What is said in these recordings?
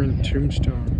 in Tombstone.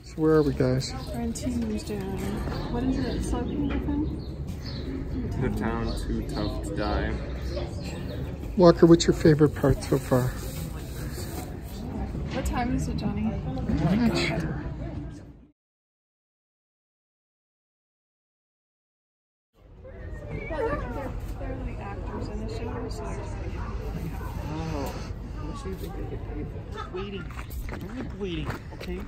So where are we, guys? We're in Tombstone. What is it? Sloping, Griffin? The town too tough to die. Walker, what's your favorite part so far? What time is it, Johnny? I'm not sure. They're like actors in the show, so they're trying to get Oh, I'm sure they could get paid for that. Waiting. I like waiting, okay?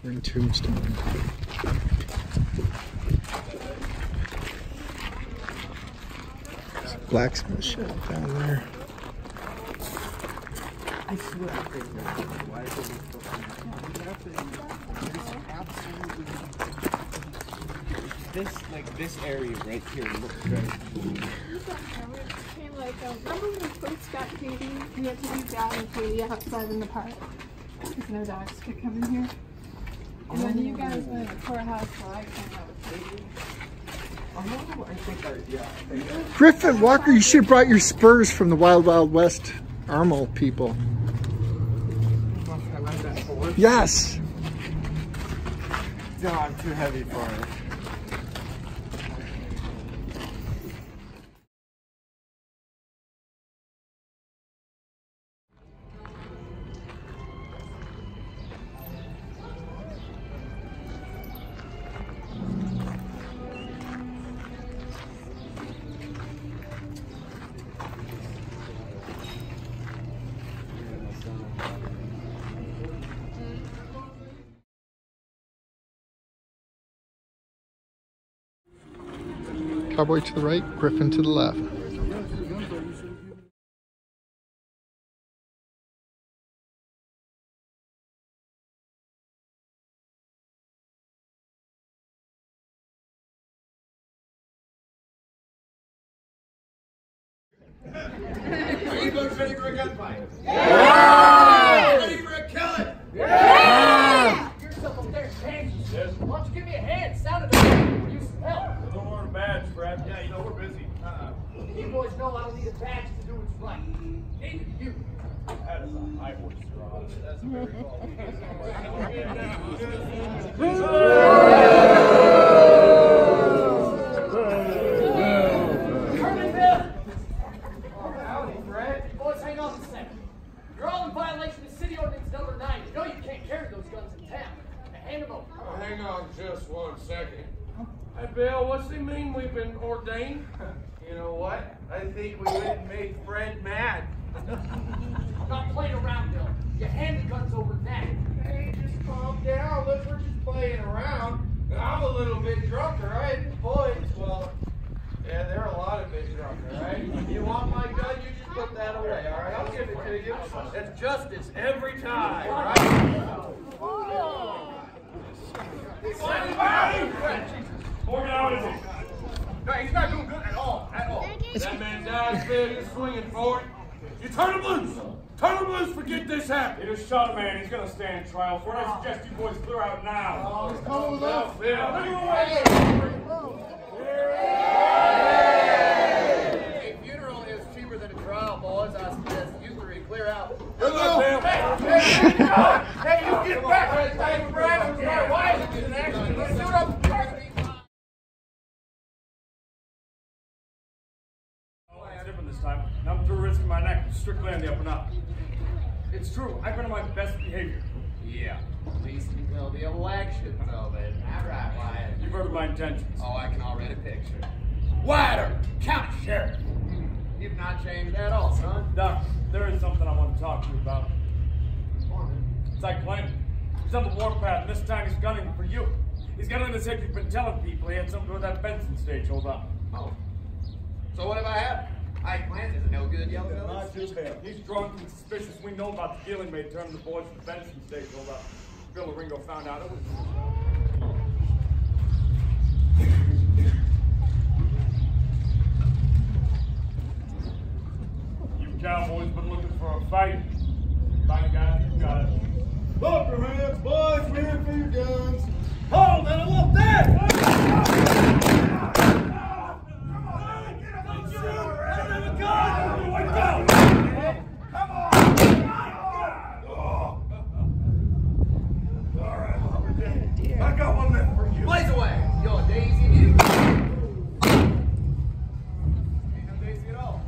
We're in Tombstone. There's a blacksmith shop down there. I swear I think that's why is it this, like this area right here looks very cool. Remember when we first got Katie? We had to leave Dad and Katie outside in the park because no dogs could come in here. And then you guys went to Corral, so I came out with Katie. Oh, I think yeah. Griffin, Walker, you should have brought your spurs from the Wild Wild West Armel people. I like that horse. Yes. No, I'm too heavy for it. Cowboy to the right, Griffin to the left. Are you both ready for a gunfight? Yeah! Ready for a killing? Yeah! You're yourself upstairs, Hank. Yes. Why don't you give me a hand? Sounded like you some help. Don't want a badge, Brad. Yeah, you know we're busy. You boys know I don't need a badge to do what's right. Neither do you. That is a high horse draw. That's a very Howdy, Fred. Boys, hang on a second. You're all in violation of City Ordinance number 9. You know you can't carry those guns in town. Now hand them over. Oh, hang on just 1 second. Hey, Bill, what's he mean we've been ordained? You know what? I think we didn't make Fred mad. I'm not playing around, Bill. You hand the guns over now. Hey, just calm down. Look, we're just playing around. I'm a little bit drunk, all right? The boys, well, yeah, they're a lot of bit drunk, all right? You want my gun? You just put that away, all right? I'll give it to you. That's justice every time, all right? Morgan, how is he? No, he's not doing good at all, at all. That man dies, Bill. You're swinging for it. You turn him loose. Turn him loose. Forget this happened. He just shot a man. He's going to stand trial for it. I suggest you boys clear out now. Oh, he's coming with us. Hey, funeral is cheaper than a trial, boys. I suggest you three clear out. Good luck, Bill. Hey, you get back. Hey, Brad. time, and I'm through risking my neck, strictly on the up and up. It's true, I've been on my best behavior. Yeah, at least until the election's over. Isn't that right, Wyatt? You've heard of my intentions. Oh, I can already picture. Wyatt, county sheriff. You've not changed at all, son. Doc, there is something I want to talk to you about. It's like Clinton. He's on the warpath, and this time he's gunning for you. He's got on his head you've been telling people he had something to do with that Benson stage hold up. Oh. So what have I had? Ike Plant is a no good yellow village. Not just him. He's drunk and suspicious. We know about the dealing made turn the boys to the Benson stage hold up. Bill Ringo found out it was. You cowboys been looking for a fight. By God, you got it. Up your hands, boys, ready for your guns. Hold that, I want that! I got one left for you. Blaze away! You're Daisy you. Ain't no Daisy at all.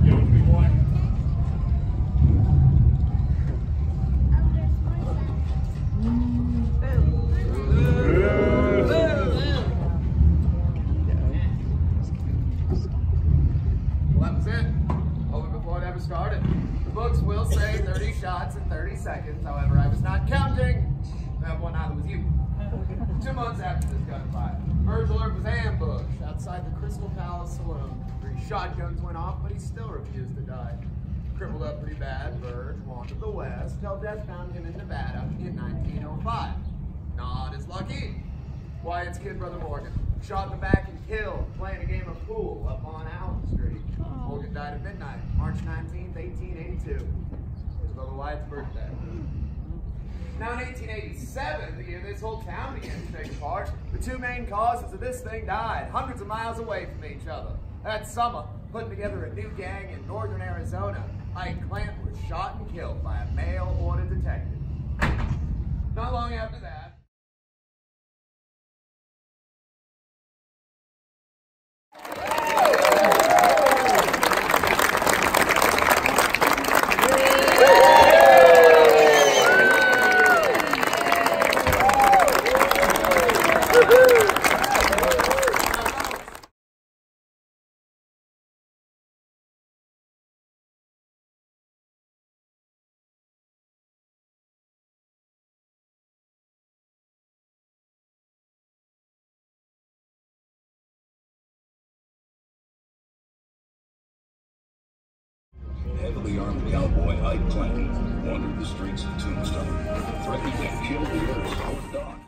You and me, boy. Well, that was it. Over before it ever started. The books will say 30 shots in 30 seconds. However, I was not counting. That one either was you. 2 months after this gunfight, Virgil Earp was ambushed outside the Crystal Palace Saloon. 3 shotguns went off, but he still refused to die. Crippled up pretty bad, Verge wandered the west till death found him in Nevada in 1905. Not as lucky. Wyatt's kid brother Morgan, shot in the back and killed playing a game of pool up on Allen Street. Morgan died at midnight, March 19th, 1882. It was Brother Wyatt's birthday. Now in 1887, the year this whole town began to take apart, the 2 main causes of this thing died, hundreds of miles away from each other. That summer, putting together a new gang in northern Arizona, Ike Clant was shot and killed by a mail-order detective. Not long after that, Heavily armed cowboy Ike Clant wandered the streets of Tombstone, threatening to kill the Earth's own doc.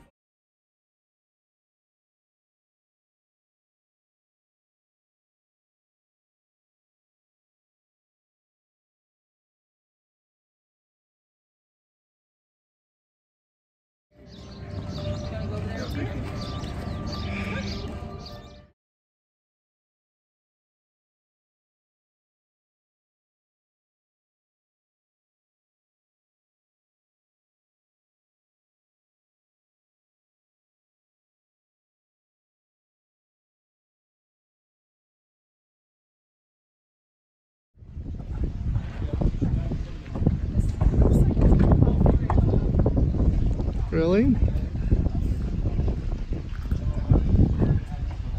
Really?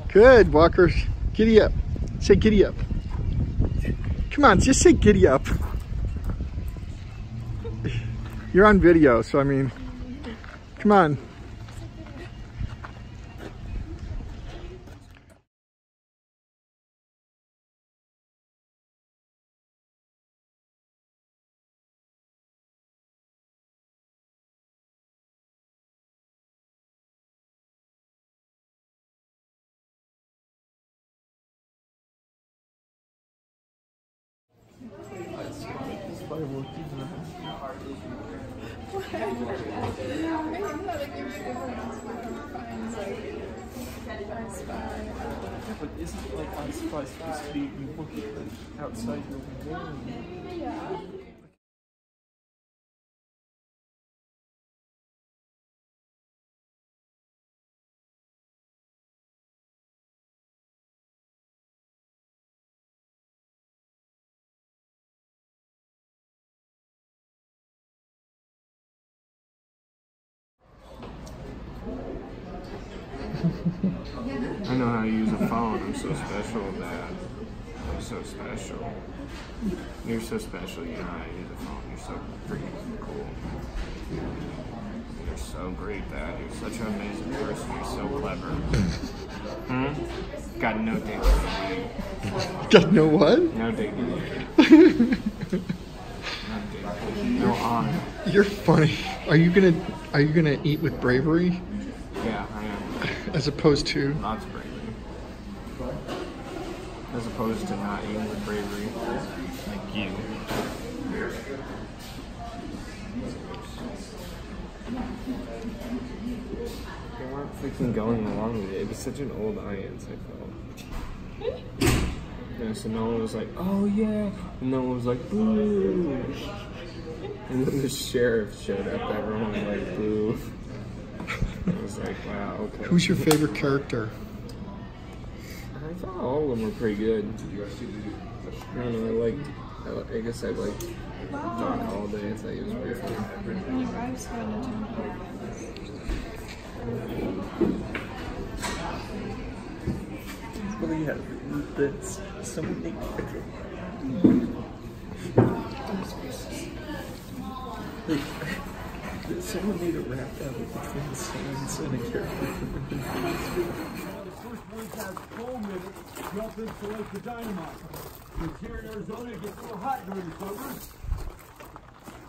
Good, Walker. Giddy up. Say giddy up. Come on, just say giddy up. You're on video, so I mean, come on. But isn't it like I'm surprised to be you look at the outside your window? Yeah. I know how to use a phone. I'm so special, Dad. I'm so special. You're so special. You know how to use a phone. You're so freaking cool. You're so great, Dad. You're such an amazing person. You're so clever. Got no dignity. Got no what? No dignity. No honor. You're funny. Are you gonna eat with bravery? Yeah, I am. As opposed to Lots of bravery. As opposed to not eating with bravery. Like you. They weren't freaking going along with it. It was such an old audience, I felt. Yeah, so no one was like, oh yeah. And no one was like, boo. And then the sheriff showed up, everyone was like, boo. I was like, wow, okay. who's your favorite character? I thought all of them were pretty good. I don't know, I guess I liked Doc Holiday. I thought he was pretty funny. Well, yeah, that's somebody. Someone made a rap out between scenes and a character from the First one has cold minutes, drop insulate the dynamite. Because here in Arizona, it gets a little hot during the summers.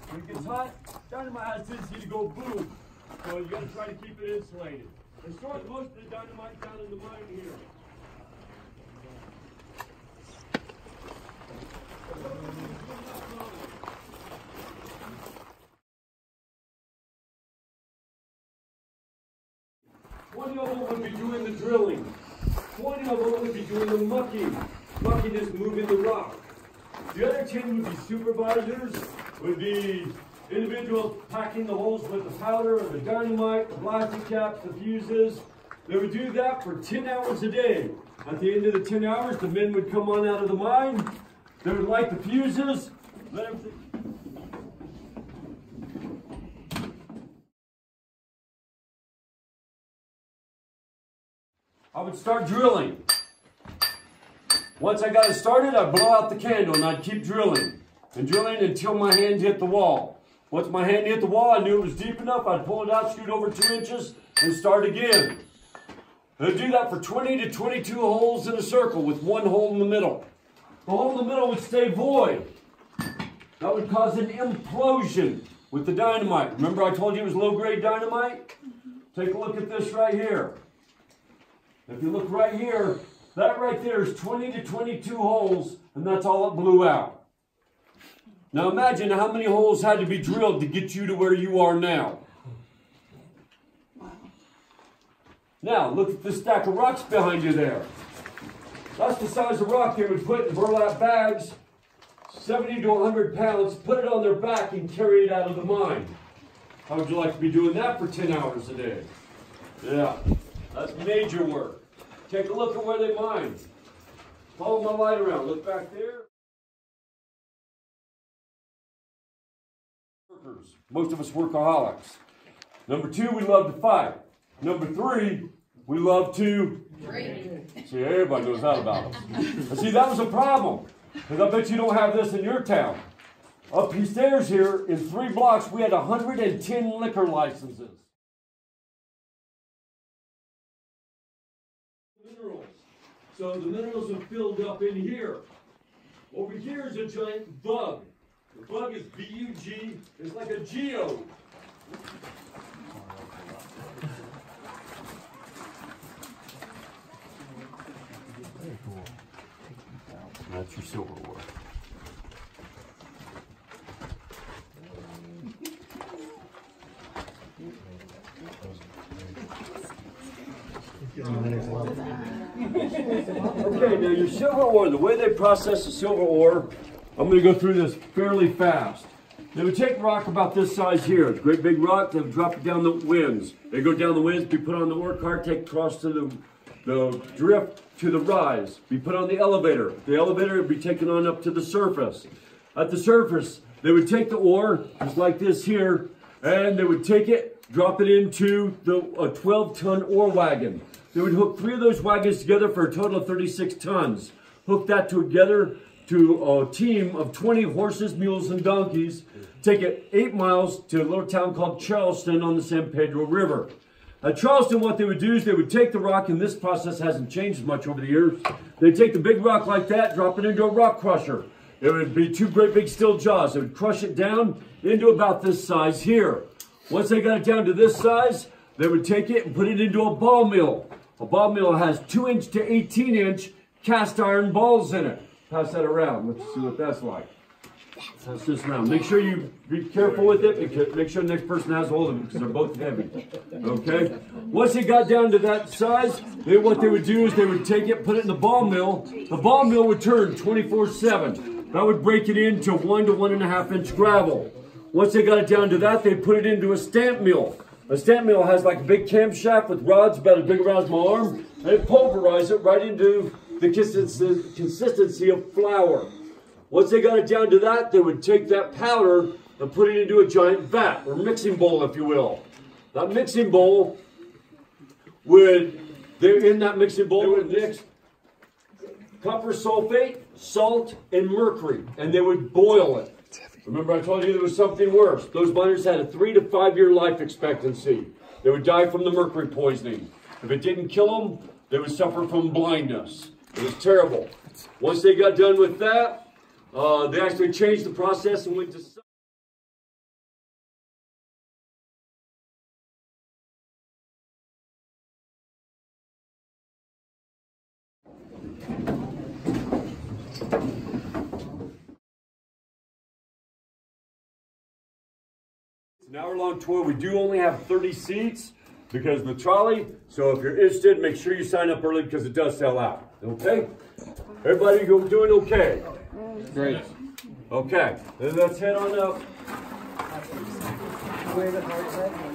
When it gets hot, dynamite has a tendency to go boom. So you got to try to keep it insulated. They store most of the dynamite down in the mine here. One of them would be doing the drilling. 20 of them would be doing the mucking. Mucking is moving the rock. The other 10 would be supervisors, would be individuals packing the holes with the powder or the dynamite, the plastic caps, the fuses. They would do that for 10 hours a day. At the end of the 10 hours, the men would come on out of the mine. They would light the fuses, let everything. I would start drilling. Once I got it started, I'd blow out the candle and I'd keep drilling. And drilling until my hand hit the wall. Once my hand hit the wall, I knew it was deep enough. I'd pull it out, shoot over 2 inches, and start again. I'd do that for 20 to 22 holes in a circle with 1 hole in the middle. The hole in the middle would stay void. That would cause an implosion with the dynamite. Remember I told you it was low-grade dynamite? Take a look at this right here. If you look right here, that right there is 20 to 22 holes, and that's all it blew out. Now imagine how many holes had to be drilled to get you to where you are now. Now, look at this stack of rocks behind you there. That's the size of rock they would put in burlap bags, 70 to 100 pounds, put it on their back and carry it out of the mine. How would you like to be doing that for 10 hours a day? Yeah. That's major work. Take a look at where they mine. Follow my light around. Look back there. Workers. Most of us workaholics. Number 2, we love to fight. Number 3, we love to drink. See, everybody knows that about us. And see, that was a problem. Because I bet you don't have this in your town. Up the stairs here, in 3 blocks, we had 110 liquor licenses. Minerals. So the minerals are filled up in here. Over here is a giant bug. The bug is B-U-G. It's like a geode. That's your silver ore. Okay, now your silver ore, the way they process the silver ore, I'm going to go through this fairly fast. They would take rock about this size here, it's a great big rock, they would drop it down the winds. They go down the winds, be put on the ore cart, take across to the drift to the rise, be put on the elevator. The elevator would be taken on up to the surface. At the surface, they would take the ore, just like this here, and they would take it, drop it into a 12-ton ore wagon. they would hook 3 of those wagons together for a total of 36 tons. Hook that together to a team of 20 horses, mules, and donkeys. Take it 8 miles to a little town called Charleston on the San Pedro River. At Charleston, what they would do is they would take the rock, and this process hasn't changed much over the years. They'd take the big rock like that, drop it into a rock crusher. It would be 2 great big steel jaws. They would crush it down into about this size here. Once they got it down to this size, they would take it and put it into a ball mill. A ball mill has 2-inch to 18-inch cast iron balls in it. Pass that around. Let's see what that's like. Pass this around. Make sure you be careful with it, because make sure the next person has hold of it, because they're both heavy. Okay? Once they got down to that size, what they would do is they would take it, put it in the ball mill. The ball mill would turn 24/7. That would break it into 1 to 1.5 inch gravel. Once they got it down to that, they put it into a stamp mill. A stamp mill has like a big camshaft with rods about as big as my arm, and they pulverize it right into the consistency of flour. Once they got it down to that, they would take that powder and put it into a giant vat, or mixing bowl, if you will. That mixing bowl would mix copper sulfate, salt, and mercury, and they would boil it. Remember I told you there was something worse. Those miners had a 3 to 5 year life expectancy. They would die from the mercury poisoning. If it didn't kill them, they would suffer from blindness. It was terrible. Once they got done with that, they actually changed the process and went to... It's an hour-long tour. We do only have 30 seats because of the trolley. So if you're interested, make sure you sign up early because it does sell out. Okay? Everybody doing okay? Great. Okay. Then let's head on up. Where the heart's at?